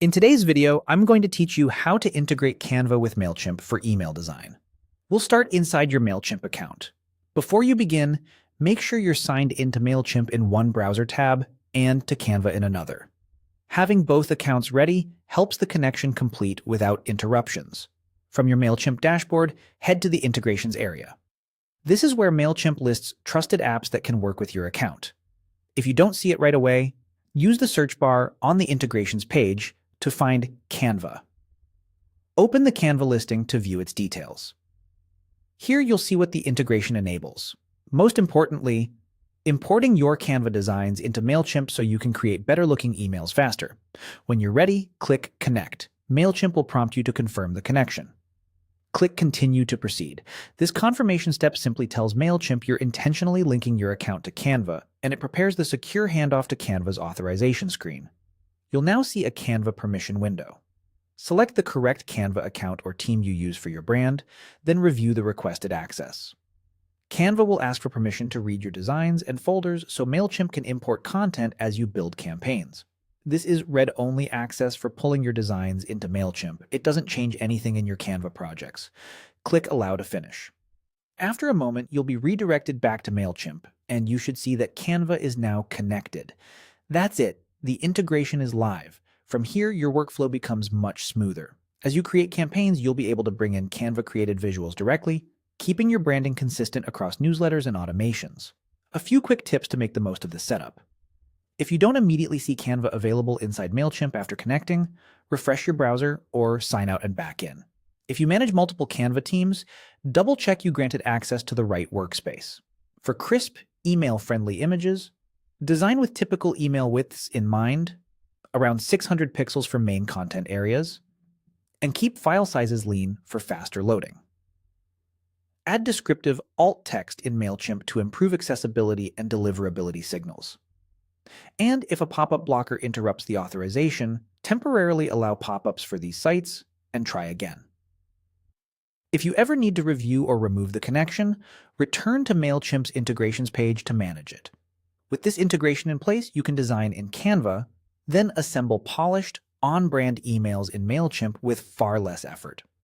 In today's video, I'm going to teach you how to integrate Canva with Mailchimp for email design. We'll start inside your Mailchimp account. Before you begin, make sure you're signed into Mailchimp in one browser tab and to Canva in another. Having both accounts ready helps the connection complete without interruptions. From your Mailchimp dashboard, head to the Integrations area. This is where Mailchimp lists trusted apps that can work with your account. If you don't see it right away, use the search bar on the Integrations page to find Canva. Open the Canva listing to view its details. Here you'll see what the integration enables. Most importantly, importing your Canva designs into Mailchimp so you can create better-looking emails faster. When you're ready, click Connect. Mailchimp will prompt you to confirm the connection. Click Continue to proceed. This confirmation step simply tells Mailchimp you're intentionally linking your account to Canva, and it prepares the secure handoff to Canva's authorization screen. You'll now see a Canva permission window. Select the correct Canva account or team you use for your brand, then review the requested access. Canva will ask for permission to read your designs and folders so Mailchimp can import content as you build campaigns. This is read-only access for pulling your designs into Mailchimp. It doesn't change anything in your Canva projects. Click Allow to finish. After a moment, you'll be redirected back to Mailchimp, and you should see that Canva is now connected. That's it. The integration is live. From here, your workflow becomes much smoother. As you create campaigns, you'll be able to bring in Canva-created visuals directly, keeping your branding consistent across newsletters and automations. A few quick tips to make the most of this setup. If you don't immediately see Canva available inside Mailchimp after connecting, refresh your browser or sign out and back in. If you manage multiple Canva teams, double-check you granted access to the right workspace. For crisp, email-friendly images, design with typical email widths in mind, around 600 pixels for main content areas, and keep file sizes lean for faster loading. Add descriptive alt text in Mailchimp to improve accessibility and deliverability signals. And if a pop-up blocker interrupts the authorization, temporarily allow pop-ups for these sites and try again. If you ever need to review or remove the connection, return to Mailchimp's integrations page to manage it. With this integration in place, you can design in Canva, then assemble polished, on-brand emails in Mailchimp with far less effort.